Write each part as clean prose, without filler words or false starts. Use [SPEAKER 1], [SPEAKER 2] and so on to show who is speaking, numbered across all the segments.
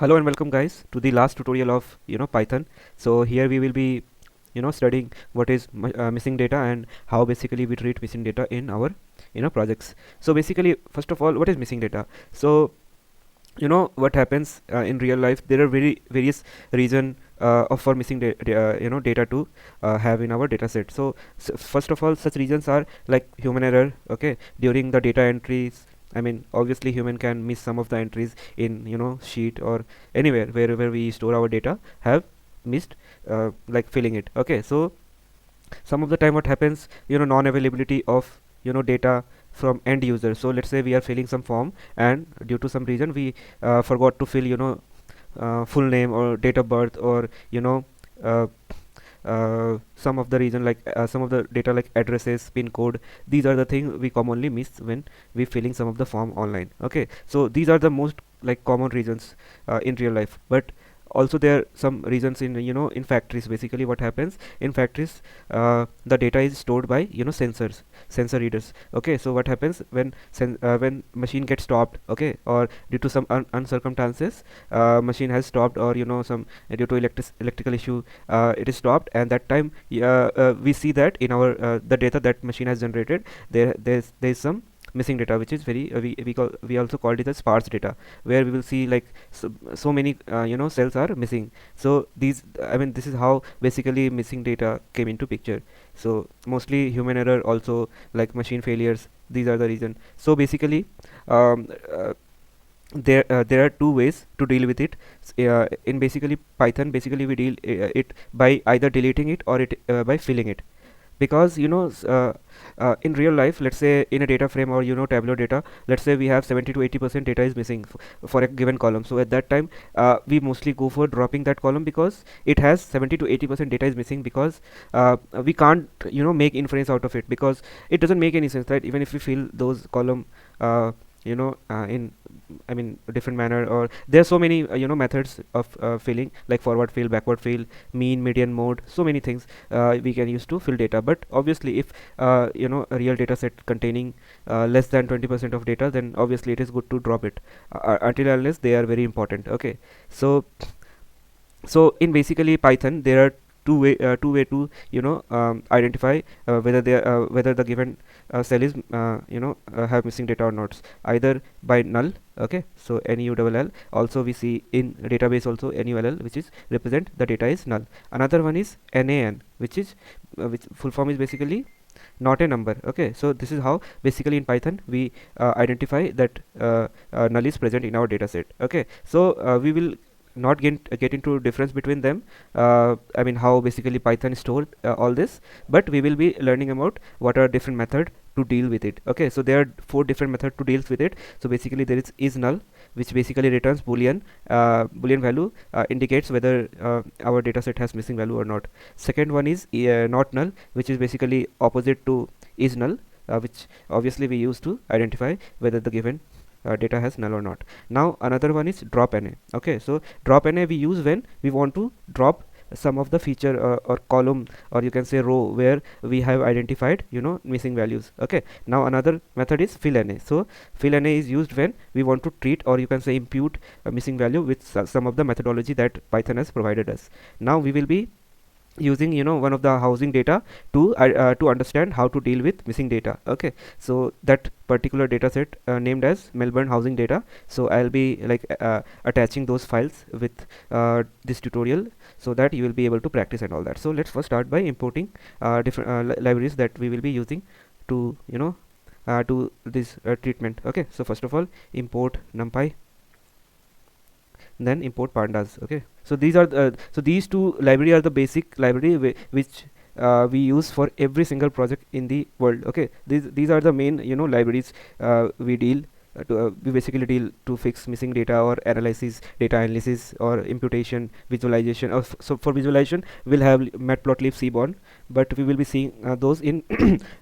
[SPEAKER 1] Hello and welcome guys to the last tutorial of Python. So here we will be studying what is missing data and how basically we treat missing data in our projects. So basically, first of all, what is missing data? So what happens in real life, there are very various reason of for missing data to have in our data set. So first of all, such reasons are like human error, okay, during the data entries. I mean, obviously human can miss some of the entries in sheet or anywhere wherever we store our data, have missed like filling it. Okay, so some of the time what happens, non-availability of data from end user. So let's say we are filling some form and due to some reason we forgot to fill full name or date of birth, or uh, some of the reason like some of the data like addresses, pin code. These are the things we commonly miss when we filling some of the form online. Okay, so these are the most like common reasons in real life. But also there are some reasons in in factories. Basically what happens in factories, the data is stored by sensor readers. Okay, so what happens when when machine gets stopped, okay, or due to some uncircumstances, machine has stopped, or some due to electrical issue, it is stopped, and that time we see that in our the data that machine has generated, there's some missing data, which is very we also called it as sparse data, where we will see like so many cells are missing. So these, I mean, this is how basically missing data came into picture. So mostly human error, also like machine failures, these are the reason. So basically, um, uh, there are two ways to deal with it. In basically Python, basically we deal it by either deleting it or it by filling it. Because in real life, let's say in a data frame or tabular data, let's say we have 70 to 80% data is missing for a given column. So at that time, we mostly go for dropping that column because it has 70 to 80% data is missing, because we can't make inference out of it, because it doesn't make any sense, right? Even if we fill those column in, I mean, a different manner, or there are so many methods of filling, like forward fill, backward fill, mean, median, mode, so many things we can use to fill data. But obviously if a real data set containing less than 20% of data, then obviously it is good to drop it until unless they are very important. Okay, so in basically Python, there are two way to identify whether the given cell is have missing data or not. Either by null, okay, so null. Also we see in database also null, which is represent the data is null. Another one is nan, which is which full form is basically not a number. Okay, so this is how basically in Python we identify that null is present in our data set. Okay, so we will not get into difference between them. I mean, how basically Python store all this, but we will be learning about what are different method to deal with it. Okay, so there are four different method to deal with it. So basically there is null, which basically returns boolean value, indicates whether our data set has missing value or not. Second one is not null, which is basically opposite to is null, which obviously we use to identify whether the given data has null or not. Now another one is drop na. Okay, so drop na we use when we want to drop some of the feature or column, or you can say row, where we have identified missing values. Okay, now another method is fill na. So fill na is used when we want to treat, or you can say impute a missing value with some of the methodology that Python has provided us. Now we will be using one of the housing data to understand how to deal with missing data. Okay, so that particular data set named as Melbourne housing data. So I'll be like attaching those files with this tutorial, so that you will be able to practice and all that. So let's first start by importing different libraries that we will be using to to this treatment. Okay, so first of all, import Numpy, then import Pandas. Okay, so these are so these two library are the basic library which we use for every single project in the world. Okay, these are the main libraries we deal we basically deal to fix missing data or analysis, data analysis, or imputation, visualization. So for visualization we'll have matplotlib, seaborn, but we will be seeing those in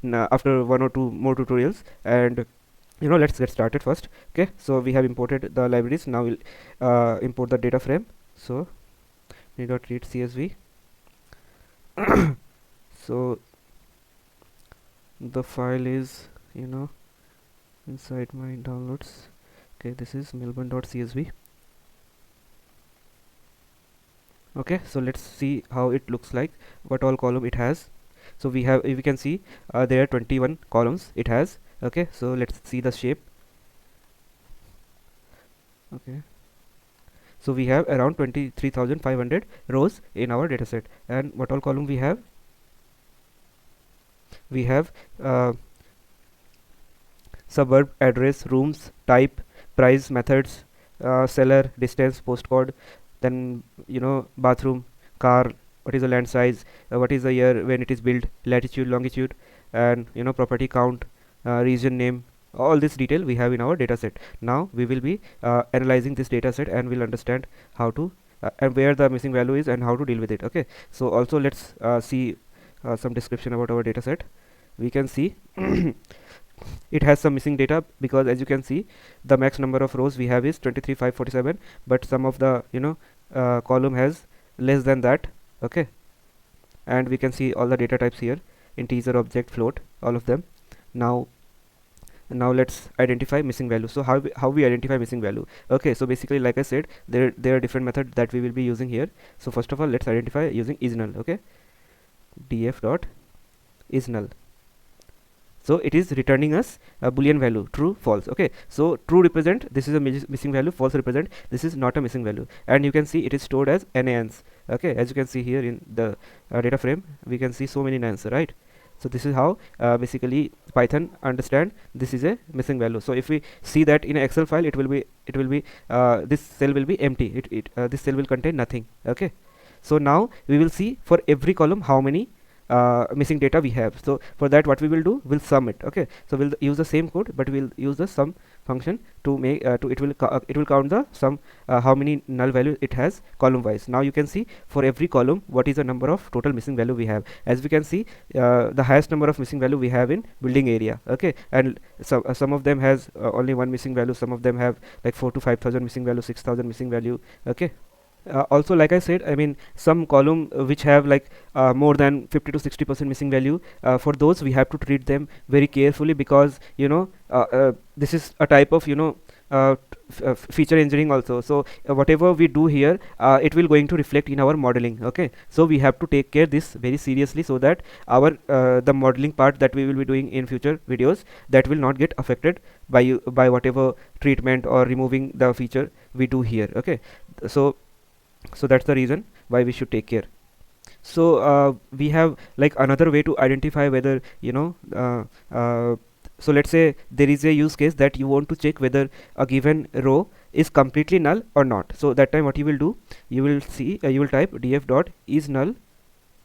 [SPEAKER 1] after one or two more tutorials. And let's get started first. Okay, so we have imported the libraries. Now we'll import the data frame. So read csv. So the file is inside my downloads. Okay, this is melbourne.csv. Okay, so let's see how it looks like, what all column it has. So we have, if we can see, there are 21 columns it has. Okay, so let's see the shape. Okay, so we have around 23,500 rows in our dataset. And what all column we have? We have suburb, address, rooms, type, price, methods, seller, distance, postcode, then bathroom, car, what is the land size, what is the year when it is built, latitude, longitude, and property count, region name. All this detail we have in our dataset. Now we will be analyzing this dataset and we'll understand how to and where the missing value is and how to deal with it. Okay, so also let's see some description about our dataset. We can see it has some missing data, because as you can see, the max number of rows we have is 23,547, but some of the column has less than that. Okay, and we can see all the data types here: integer, object, float, all of them. Now let's identify missing value. So how we identify missing value? Okay, so basically, like I said, there are different methods that we will be using here. So first of all, let's identify using is null. Okay, df dot is null. So it is returning us a boolean value, true, false. Okay, so true represent this is a missing value, false represent this is not a missing value, and you can see it is stored as nans. Okay, as you can see here in the data frame, we can see so many nans, right? So this is how basically Python understand this is a missing value. So if we see that in an Excel file, it will be this cell will be empty. This cell will contain nothing. Okay, so now we will see for every column how many missing data we have. So for that, what we will do, we'll sum it. Okay, so we'll use the same code, but we'll use the sum function to make it will count the sum, how many null value it has column wise. Now you can see for every column what is the number of total missing value we have. As we can see, the highest number of missing value we have in building area. Okay, and some of them has only one missing value, some of them have like 4 to 5,000 missing value, 6,000 missing value. Okay, also, like I said, I mean, some column which have like more than 50 to 60% missing value, for those we have to treat them very carefully, because this is a type of feature engineering also. So whatever we do here, it will going to reflect in our modeling. Okay, so we have to take care this very seriously, so that our the modeling part that we will be doing in future videos, that will not get affected by whatever treatment or removing the feature we do here. Okay, so that's the reason why we should take care. So we have like another way to identify whether so let's say there is a use case that you want to check whether a given row is completely null or not. So that time what you will do, you will see you will type df dot is null.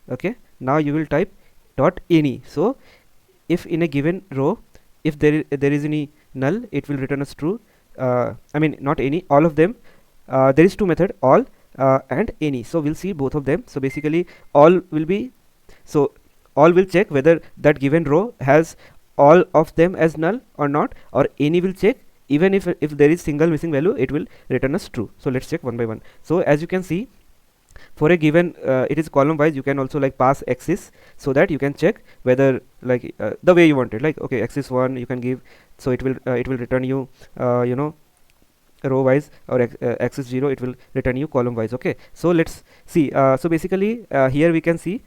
[SPEAKER 1] Okay, now you will type dot any. So if in a given row, if there is any null, it will return us true. I mean, not any, all of them. There is two method, all and any. So we'll see both of them. So basically all will be, so all will check whether that given row has all of them as null or not, or any will check even if there is single missing value, it will return us true. So let's check one by one. So as you can see, for a given it is column wise, you can also like pass axis, so that you can check whether like the way you want it, like okay, axis 1 you can give, so it will return you row wise, or axis 0 it will return you column wise. Okay, so let's see. So basically here we can see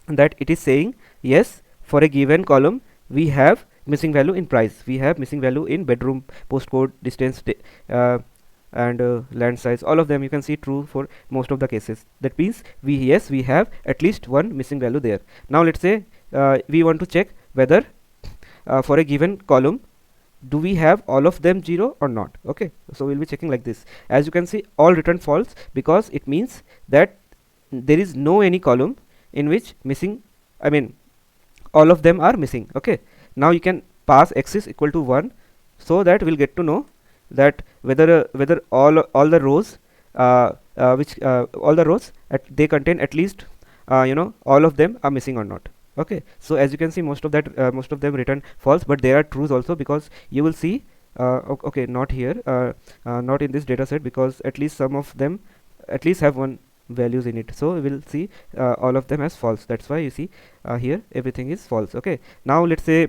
[SPEAKER 1] that it is saying yes, for a given column we have missing value in price, we have missing value in bedroom, postcode, distance, and land size. All of them you can see true for most of the cases. That means we have at least one missing value there. Now let's say we want to check whether for a given column, do we have all of them 0 or not. Okay, so we'll be checking like this. As you can see, all return false, because it means that there is no any column in which missing, I mean all of them are missing. Okay, now you can pass axis equal to 1, so that we'll get to know that whether all the rows all the rows they contain at least all of them are missing or not. Okay, so as you can see, most of them return false, but there are trues also, because you will see okay, not here, not in this data set, because at least some of them at least have one values in it. So we will see all of them as false. That's why you see here everything is false. Okay, now let's say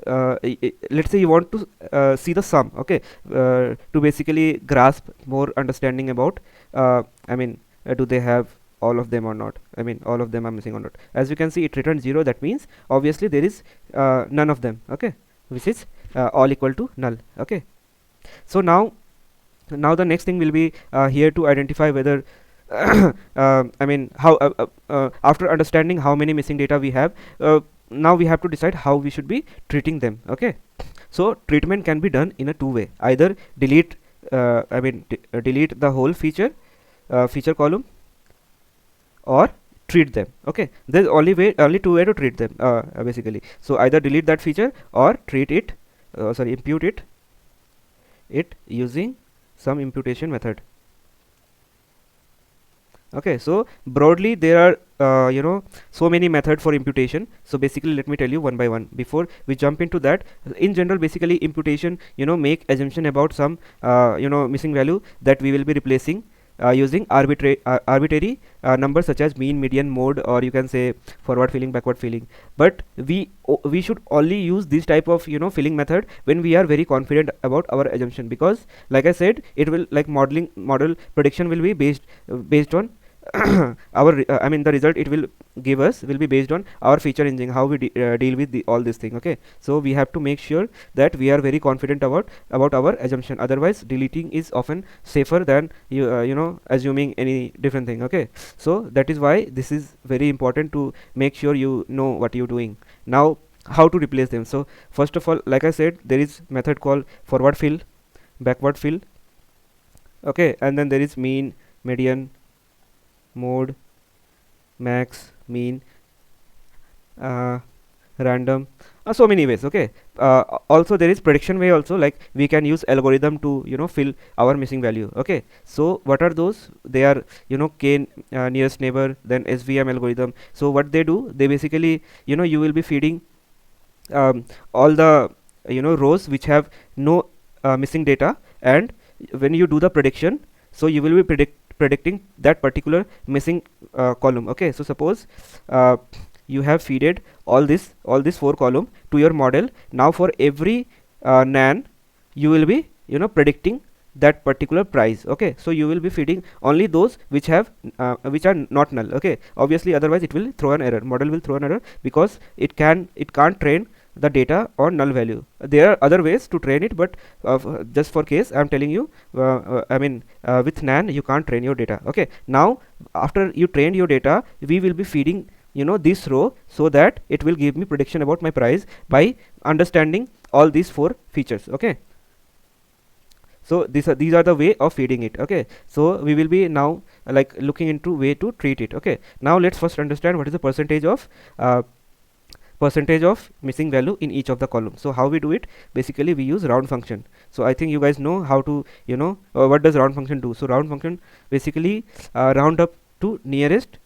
[SPEAKER 1] let's say you want to see the sum, okay, to basically grasp more understanding about I mean do they have all of them or not, I mean all of them are missing or not. As you can see, it returned 0. That means obviously there is none of them, okay, which is all equal to null, okay. So now the next thing will be here to identify whether I mean how after understanding how many missing data we have, now we have to decide how we should be treating them, okay. So treatment can be done in a two way: either delete delete the whole feature column, or treat them, okay. There's only two way to treat them basically. So either delete that feature or treat it, impute it using some imputation method, okay. So broadly there are so many methods for imputation. So basically let me tell you one by one before we jump into that. In general, basically imputation make assumption about some missing value that we will be replacing using arbitrary numbers such as mean, median, mode, or you can say forward filling, backward filling. But we should only use this type of filling method when we are very confident about our assumption, because like I said, it will like model prediction will be based on our I mean the result it will give us will be based on our feature engine, how we deal with all this thing, okay. So we have to make sure that we are very confident about our assumption. Otherwise deleting is often safer than assuming any different thing, okay. So that is why this is very important to make sure you know what you're doing. Now how to replace them? So first of all, like I said, there is method called forward fill, backward fill, okay, and then there is mean, median, mode, max, mean, random, so many ways, okay. Also there is prediction way also, like we can use algorithm to fill our missing value, okay. So what are those? They are k nearest neighbor, then SVM algorithm. So what they do, they basically you will be feeding all the rows which have no missing data, and when you do the prediction, so you will be predicting that particular missing column, okay. So suppose you have feeded all this 4 column to your model. Now for every nan you will be predicting that particular price, okay. So you will be feeding only those which have which are not null, okay. Obviously otherwise it will throw an error, model will throw an error, because it can't train the data on null value. There are other ways to train it, but just for case I'm telling you, with nan you can't train your data, okay. Now after you trained your data, we will be feeding this row, so that it will give me prediction about my price by understanding all these 4 features, okay. So these are the way of feeding it, okay. So we will be now like looking into way to treat it, okay. Now let's first understand what is the percentage of missing value in each of the columns. So how we do it? Basically we use round function. So I think you guys know how to what does round function do. So round function basically round up to nearest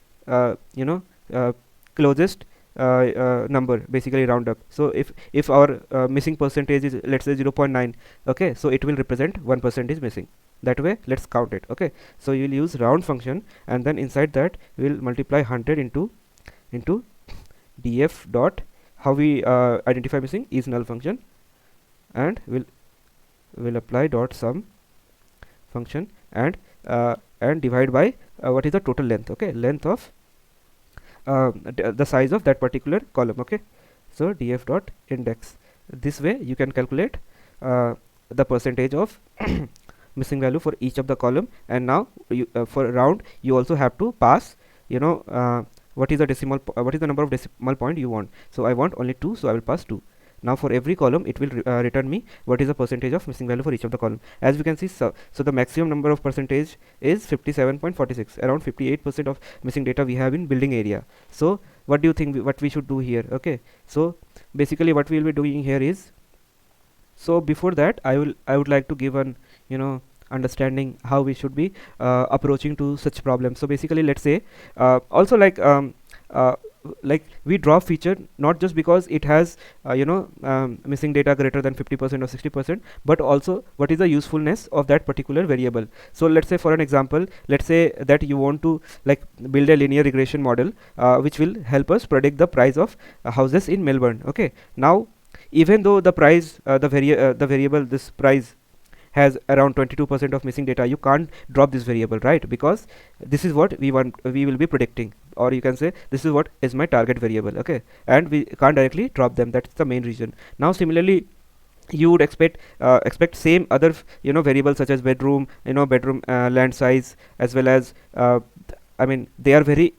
[SPEAKER 1] closest number, basically round up. So if our missing percentage is, let's say, 0.9, okay, so it will represent 1% is missing. That way let's count it, okay. So you'll use round function, and then inside that we'll multiply 100 into df dot, how we identify missing, is null function, and we'll apply dot sum function, and divide by what is the total length, okay, length of the size of that particular column, okay. So df dot index. This way you can calculate the percentage of missing value for each of the column. And now you, for round, you also have to pass what is the number of decimal point you want. So I want only 2, so I will pass 2. Now for every column it will return me what is the percentage of missing value for each of the column. As we can see, so the maximum number of percentage is 57.46, around 58% of missing data we have in building area. So what do you think what we should do here? Okay, so basically what we will be doing here is, so before that I would like to give an understanding how we should be approaching to such problems. So basically let's say also like like we drop feature not just because it has missing data greater than 50% or 60%, but also what is the usefulness of that particular variable. So let's say, for an example, let's say that you want to like build a linear regression model which will help us predict the price of houses in Melbourne. Okay, now even though the price the variable this price has around 22% of missing data, you can't drop this variable, right? Because this is what we will be predicting, or you can say this is what is my target variable. Okay, and we can't directly drop them. That's the main reason. Now similarly, you would expect same other variables such as bedroom, bedroom land size, as well as I mean they are very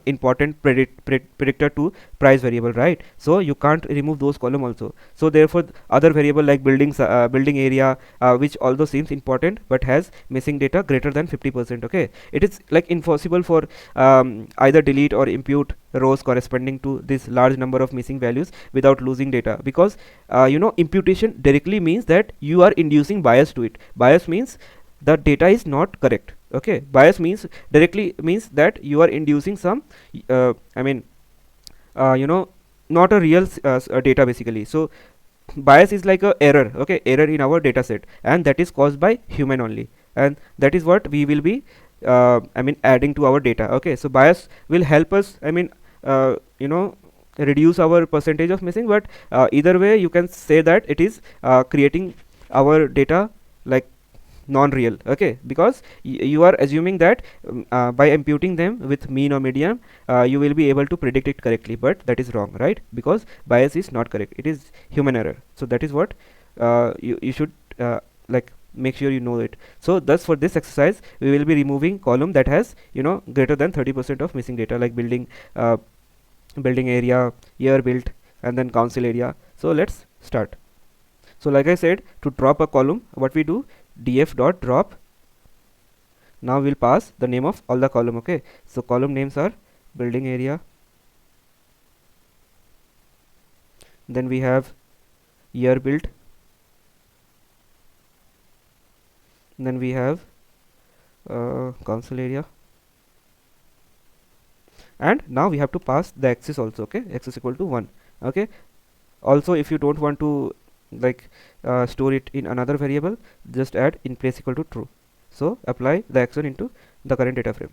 [SPEAKER 1] important predictor to price variable, right? So you can't remove those column also. So therefore other variable like building area, which although seems important but has missing data greater than 50%. Okay, it is like impossible for either delete or impute rows corresponding to this large number of missing values without losing data, because imputation directly means that you are inducing bias to it. Bias means the data is not correct. Okay, bias means directly means that you are inducing some I mean not a real data basically. So bias is like a error. Okay, error in our data set, and that is caused by human only, and that is what we will be adding to our data. Okay, so bias will help us uh, you know reduce our percentage of missing, but either way you can say that it is creating our data like non-real. Okay, because you are assuming that by imputing them with mean or median you will be able to predict it correctly, but that is wrong, right? Because bias is not correct, it is human error. So that is what you should like make sure you know it. So thus for this exercise we will be removing column that has greater than 30% of missing data, like building area, year built, and then council area. So let's start. So like I said, to drop a column, what we do, df dot drop. Now we'll pass the name of all the column. Okay, so column names are building area, then we have year built, then we have council area, and now we have to pass the axis also. Okay, axis equal to 1. Okay, also if you don't want to like store it in another variable, just add in place equal to true. So apply the action into the current data frame.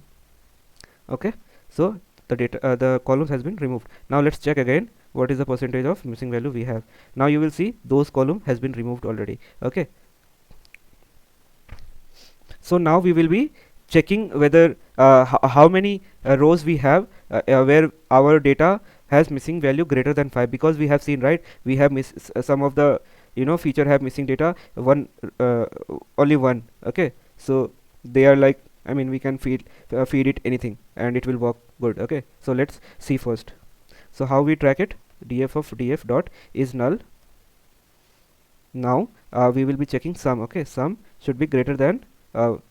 [SPEAKER 1] Okay, so the data the columns has been removed. Now let's check again what is the percentage of missing value we have. Now you will see those column has been removed already. Okay, so now we will be checking whether how many rows we have where our data has missing value greater than 5, because we have seen, right, we have some of the feature have missing data only one. Okay, so they are like we can feed it anything and it will work good. Okay, so let's see first. So how we track it, df of df dot is null. Now we will be checking sum. Okay, sum should be greater than 5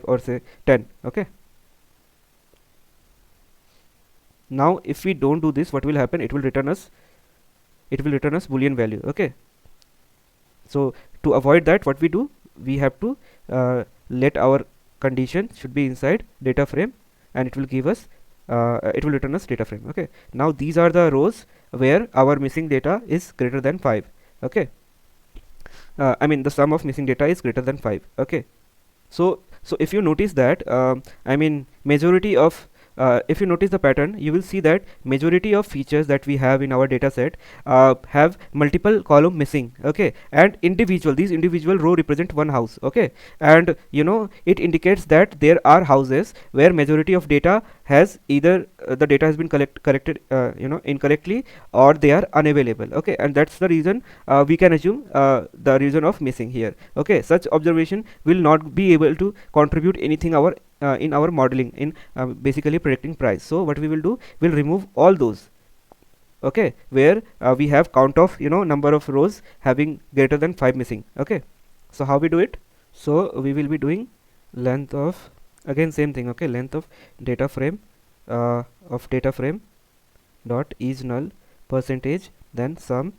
[SPEAKER 1] or say 10. Okay, now if we don't do this, what will happen, it will return us boolean value. Okay, so to avoid that, what we do, we have to let our condition should be inside data frame, and it will give us it will return us data frame. Okay, now these are the rows where our missing data is greater than 5. Okay, the sum of missing data is greater than 5. Okay, so if you notice that majority of if you notice the pattern, you will see that majority of features that we have in our data set have multiple column missing. Okay, and these individual row represent one house. Okay, and it indicates that there are houses where majority of data has either the data has been corrected incorrectly, or they are unavailable. Okay, and that's the reason we can assume the reason of missing here. Okay, such observation will not be able to contribute anything in our modeling in basically predicting price. So what we will do, we'll remove all those. Okay, where we have count of number of rows having greater than 5 missing. Okay, so how we do it, so we will be doing length of, again same thing. Okay, length of data frame dot is null percentage, then sum,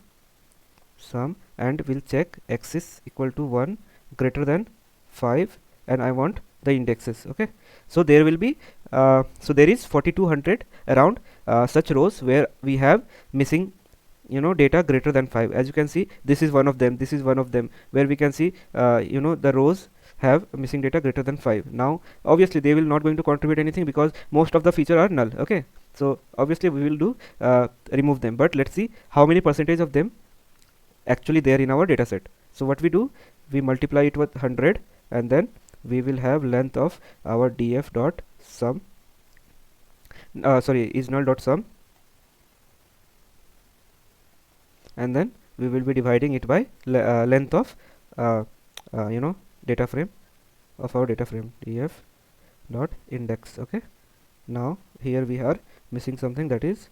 [SPEAKER 1] and we'll check axis equal to 1 greater than 5, and I want the indexes. Okay, so there will be so there is 4200 around such rows where we have missing data greater than 5. As you can see, this is one of them, this is one of them, where we can see the rows have missing data greater than 5. Now obviously they will not going to contribute anything because most of the feature are null. Okay, so obviously we will do remove them, but let's see how many percentage of them actually there in our data set. So what we do, we multiply it with 100, and then we will have length of our df dot sum is null dot sum, and then we will be dividing it by length of data frame of our data frame, df dot index. Okay, now here we are missing something, that is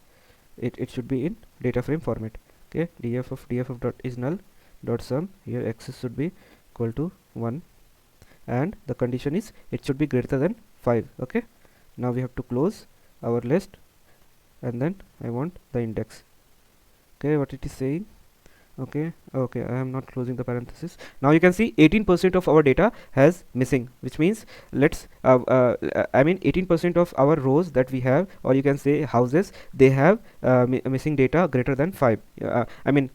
[SPEAKER 1] it should be in data frame format. Okay, df of dot is null dot sum, here axis should be equal to 1, and the condition is it should be greater than 5. Okay, now we have to close our list, and then I want the index. Okay, what it is saying, okay, I am not closing the parenthesis. Now you can see 18% of our data has missing, which means let's I mean 18% of our rows that we have, or you can say houses, they have missing data greater than 5. I mean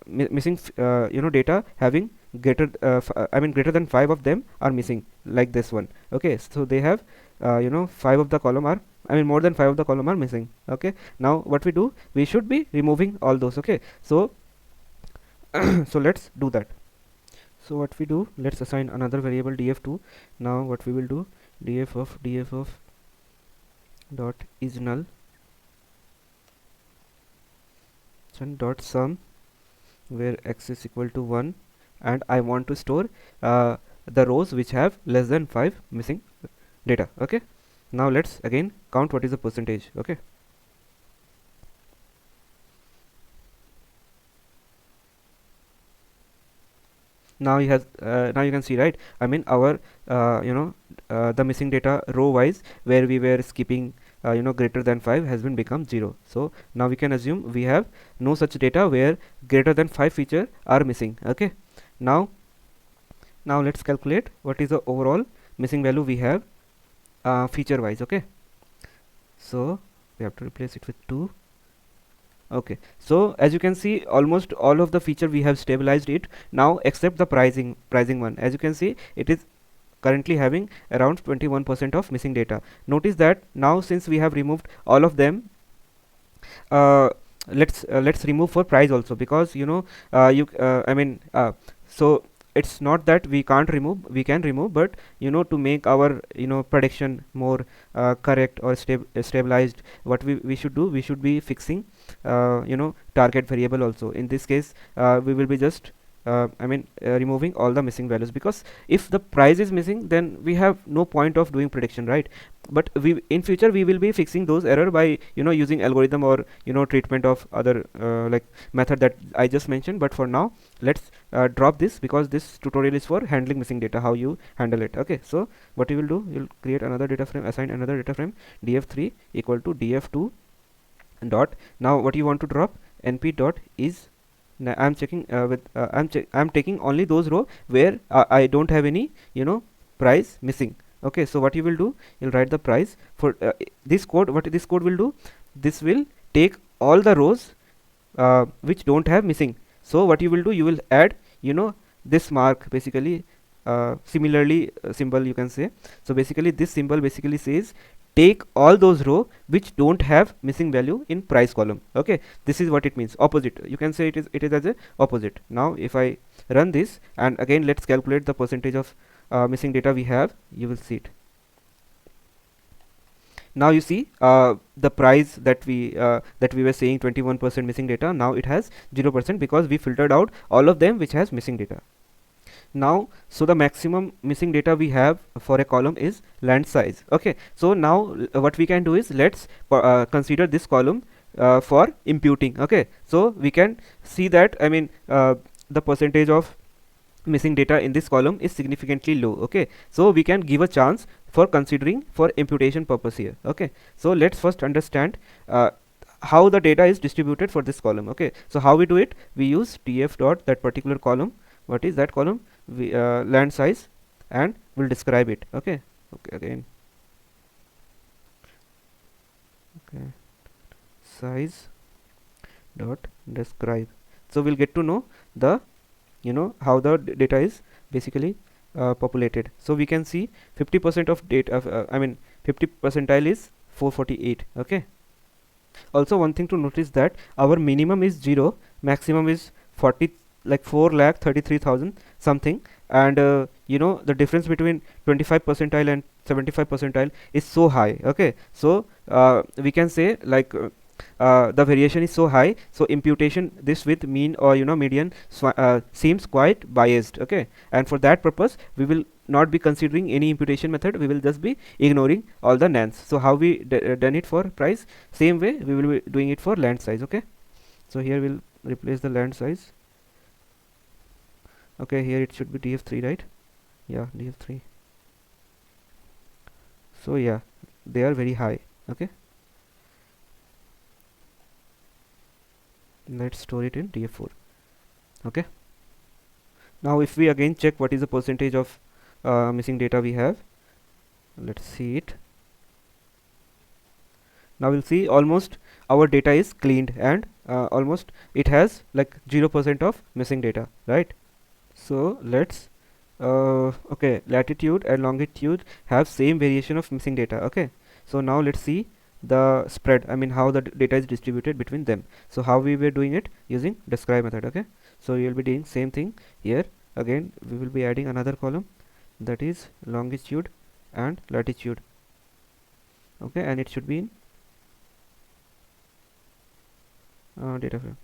[SPEAKER 1] missing data having greater greater than 5 of them are missing, like this one. Okay, so they have 5 of the column are, more than 5 of the column are missing. Okay, now what we do, we should be removing all those. Okay, so so let's do that. So what we do, let's assign another variable df2. Now what we will do, df of dot is null dot sum, where x is equal to 1, and I want to store the rows which have less than 5 missing data. Okay, now let's again count what is the percentage. Okay, now you have now you can see, right, our the missing data row wise, where we were skipping greater than 5, has been become 0. So now we can assume we have no such data where greater than 5 feature are missing. Okay, now let's calculate what is the overall missing value we have feature wise. Okay, so we have to replace it with 2. Okay, so as you can see, almost all of the feature we have stabilized it now, except the pricing one. As you can see, it is currently having around 21% of missing data. Notice that now, since we have removed all of them, let's remove for price also, because so it's not that we can't remove, we can remove, but to make our prediction more correct or stabilized, what we should do, we should be fixing target variable also. In this case we will be just removing all the missing values, because if the price is missing, then we have no point of doing prediction, right? But we in future we will be fixing those error by using algorithm or treatment of other like method that I just mentioned. But for now, let's drop this, because this tutorial is for handling missing data, how you handle it. Okay, so what you will do, you'll create another data frame, assign another data frame, df3 equal to df2 dot, now what you want to drop, np dot is, I'm checking with I'm taking only those row where I don't have any price missing. Okay, so what you will do, you'll write the price for this code. What this code will do, this will take all the rows which don't have missing. So what you will do, you will add this mark, basically similarly symbol, you can say. So basically this symbol basically says take all those row which don't have missing value in price column. Okay, this is what it means, opposite, you can say it is as a opposite. Now if I run this, and again let's calculate the percentage of missing data we have, you will see it. Now you see the price that we were saying 21% missing data, now it has 0%, because we filtered out all of them which has missing data. Now so the maximum missing data we have for a column is land size. Okay, so now what we can do is, let's consider this column for imputing. Okay, so we can see that the percentage of missing data in this column is significantly low. Okay, so we can give a chance for considering for imputation purpose here. Okay, so let's first understand how the data is distributed for this column. Okay, so how we do it, we use df dot that particular column. What is that column? We land size, and we'll describe it. Okay, again, okay, size dot describe. So we'll get to know the how the data is basically populated. So we can see 50% of data I mean 50 percentile is 448. Okay, also one thing to notice that our minimum is 0, maximum is 40, like 4,33,000 something, and the difference between 25 percentile and 75 percentile is so high. Okay, so we can say like the variation is so high, so imputation this with mean or median seems quite biased. Okay, and for that purpose we will not be considering any imputation method, we will just be ignoring all the nans. So how we done it for price, same way we will be doing it for land size. Okay, so here we'll replace the land size. Okay, here it should be df3, right? Yeah, df3. So yeah, they are very high. Okay, let's store it in df4. Okay, now if we again check what is the percentage of missing data we have, let's see it. Now we'll see almost our data is cleaned, and almost it has like 0% of missing data, right? So let's okay, latitude and longitude have same variation of missing data. Okay, so now let's see the spread, I mean how the data is distributed between them. So how we were doing it, using describe method. Okay, so we will be doing same thing here. Again we will be adding another column, that is longitude and latitude. Okay, and it should be in data frame.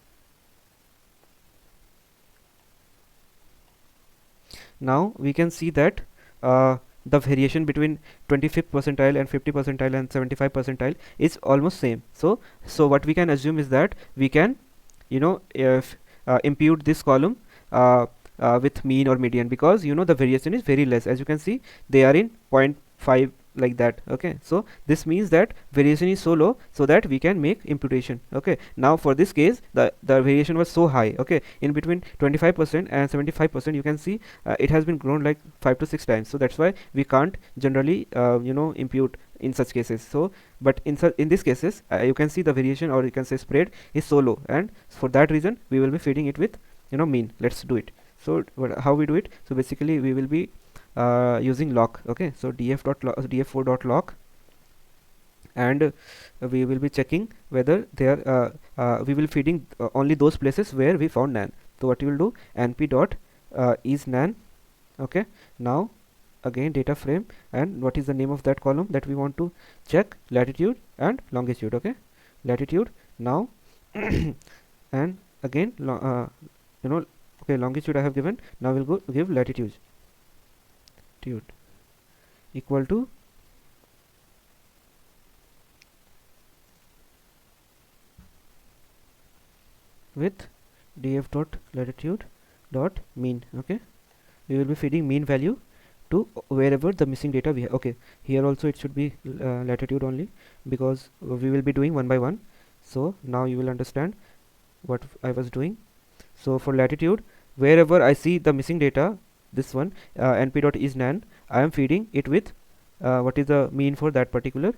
[SPEAKER 1] Now we can see that the variation between 25th percentile and 50 percentile and 75 percentile is almost same. So what we can assume is that we can if impute this column with mean or median, because the variation is very less. As you can see, they are in 0.5 like that. Okay, so this means that variation is so low so that we can make imputation. Okay, now for this case the variation was so high. Okay, in between 25% and 75%, you can see it has been grown like 5 to 6 times. So that's why we can't generally impute in such cases. So but in this cases you can see the variation, or you can say spread, is so low, and for that reason we will be feeding it with mean. Let's do it. So how we do it? So basically we will be using lock. Okay, so df4.lock, and we will be checking whether they are we will feeding only those places where we found nan. So what you will do, np dot is nan. Okay, now again data frame, and what is the name of that column that we want to check? Latitude and longitude. Okay, latitude now and again okay, longitude I have given. Now we'll go give latitude equal to with df dot latitude dot mean. Okay, we will be feeding mean value to wherever the missing data we have. Okay, here also it should be latitude only, because we will be doing one by one. So now you will understand what I was doing. So for latitude, wherever I see the missing data, this one np dot is nan, I am feeding it with what is the mean for that particular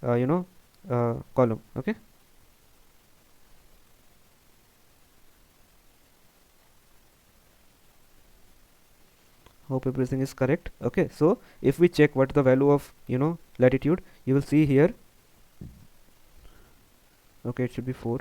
[SPEAKER 1] column. Okay, hope everything is correct. Okay, so if we check what the value of latitude, you will see here. Okay, it should be 4.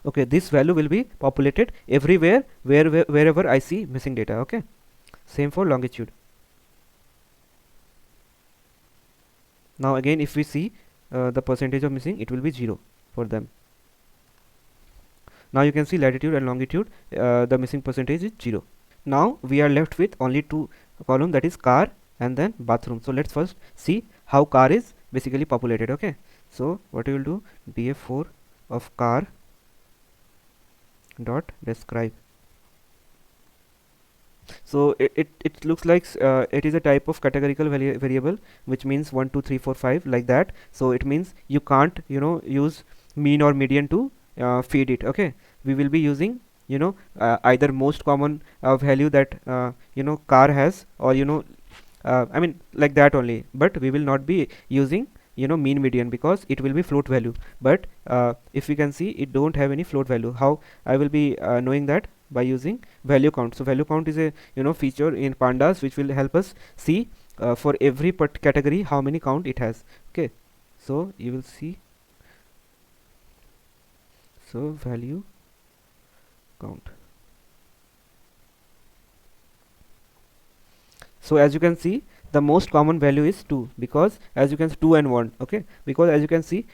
[SPEAKER 1] Okay, this value will be populated everywhere wherever I see missing data. Okay, same for longitude. Now again if we see the percentage of missing, it will be 0 for them. Now you can see latitude and longitude, the missing percentage is 0. Now we are left with only two column, that is car and then bathroom. So let's first see how car is basically populated. Okay, so what you will do, df4 of car dot describe. So it looks like it is a type of categorical variable, which means 1 2 3 4 5 like that. So it means you can't use mean or median to feed it. Okay, we will be using either most common value that car has, or I mean like that only, but we will not be using mean median because it will be float value. But if we can see, it don't have any float value. How I will be knowing that? By using value count. So value count is a feature in pandas which will help us see for every category how many count it has. Okay, so you will see, so value count. So as you can see, the most common value is 2, because as you can see 2 and 1. Okay, because as you can see,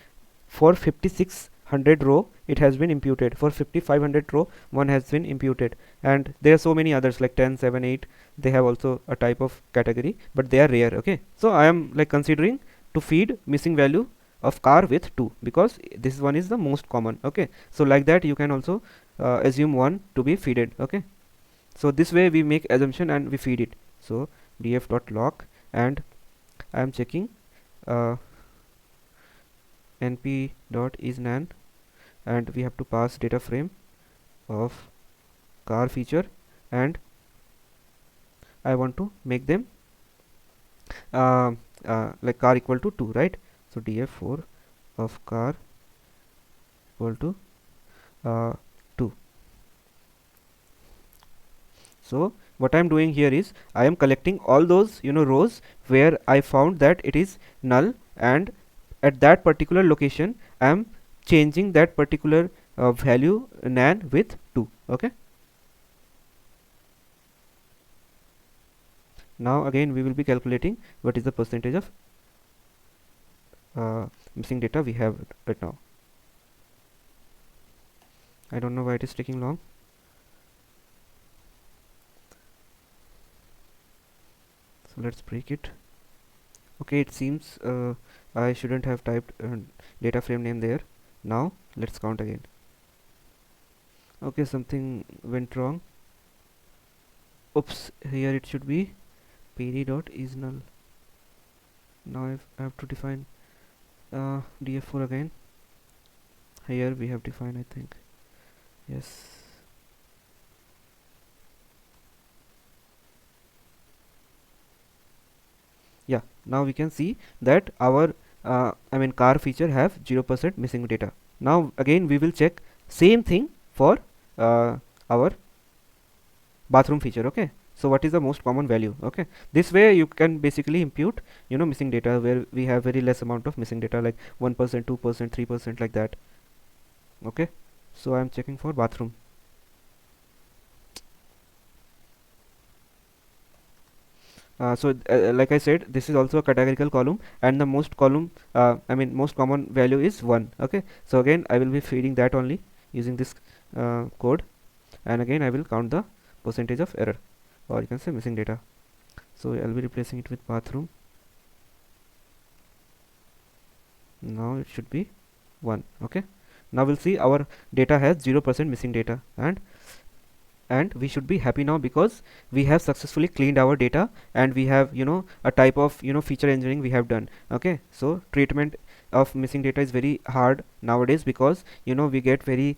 [SPEAKER 1] for 5600 row it has been imputed, for 5500 row one has been imputed, and there are so many others like 10, 7, 8. They have also a type of category, but they are rare. Okay, so I am like considering to feed missing value of car with 2, because this one is the most common. Okay, so like that you can also assume 1 to be feeded. Okay, so this way we make assumption and we feed it. So df.log, and I am checking uh, np.isNaN, and we have to pass data frame of car feature, and I want to make them uh, like car equal to 2, right? So df4 of car equal to 2. So what I am doing here is I am collecting all those rows where I found that it is null, and at that particular location I am changing that particular value nan with 2. Okay, now again we will be calculating what is the percentage of missing data we have right now. I don't know why it is taking long. So let's break it. Okay, it seems I shouldn't have typed data frame name there. Now let's count again. Okay, something went wrong. Oops, here it should be pd.isNull. Now I have to define df4 again. Here we have defined, I think. Yes. Yeah, now we can see that our I mean car feature have 0% missing data. Now again we will check same thing for our bathroom feature. Okay, so what is the most common value? Okay, this way you can basically impute missing data where we have very less amount of missing data, like 1%, 2%, 3%, like that. Okay, so I am checking for bathroom. Like I said, this is also a categorical column, and the most most common value is 1. Okay, so again I will be feeding that only using this code, and again I will count the percentage of error, or you can say missing data. So I'll be replacing it with bathroom. Now it should be 1. Okay, now we'll see our data has 0% missing data, and we should be happy now because we have successfully cleaned our data, and we have a type of feature engineering we have done. Okay, so treatment of missing data is very hard nowadays, because we get very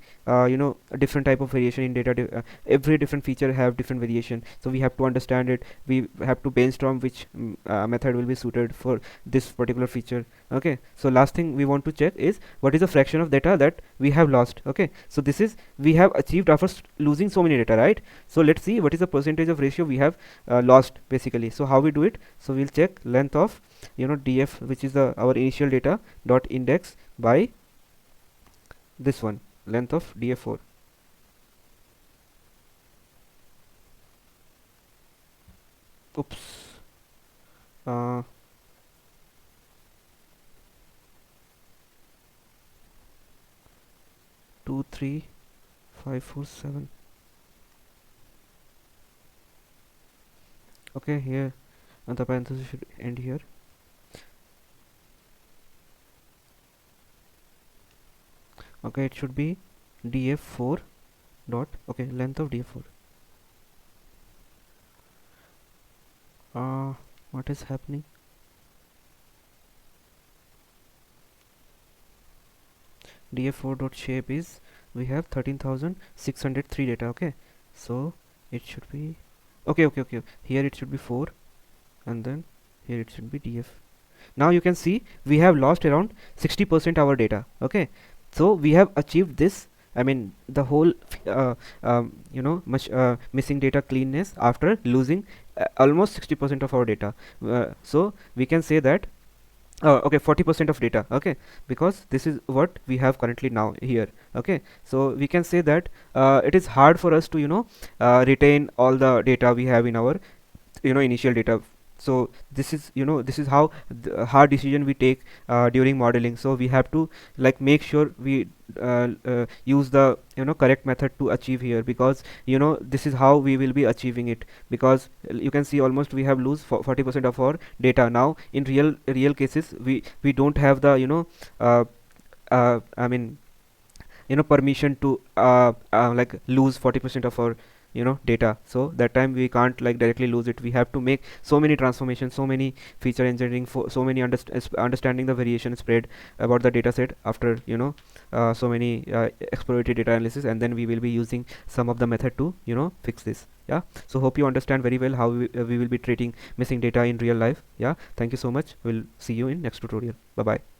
[SPEAKER 1] different type of variation in data. Every different feature have different variation, so we have to understand it. We have to brainstorm which method will be suited for this particular feature. Okay, so last thing we want to check is what is the fraction of data that we have lost. Okay, so this is we have achieved after losing so many data, right? So let's see what is the percentage of ratio we have lost basically. So how we do it? So we'll check length of df, which is the our initial data dot index, by this one, length of df4. Oops, uh, 2 3 5 4 7. Okay, here and the parenthesis should end here. Okay, it should be df4 dot, okay, length of df4. What is happening? df4 dot shape is we have 13,603 data. Okay, so it should be okay, here it should be 4, and then here it should be df. Now you can see we have lost around 60% our data. Okay, so we have achieved this, I mean the whole much missing data cleanness after losing almost 60% of our data. So we can say that okay, 40% of data. Okay, because this is what we have currently now here. Okay, so we can say that it is hard for us to retain all the data we have in our initial data. So this is this is how the hard decision we take during modeling. So we have to like make sure we use the correct method to achieve here, because this is how we will be achieving it. Because you can see almost we have lose 40% of our data now. In real cases we don't have the I mean permission to like lose 40% of our data. So that time we can't like directly lose it. We have to make so many transformations, so many feature engineering, for so many understanding the variation spread about the data set after so many exploratory data analysis, and then we will be using some of the method to fix this. Yeah, so hope you understand very well how we will be treating missing data in real life. Yeah, thank you so much. We'll see you in next tutorial. Bye bye.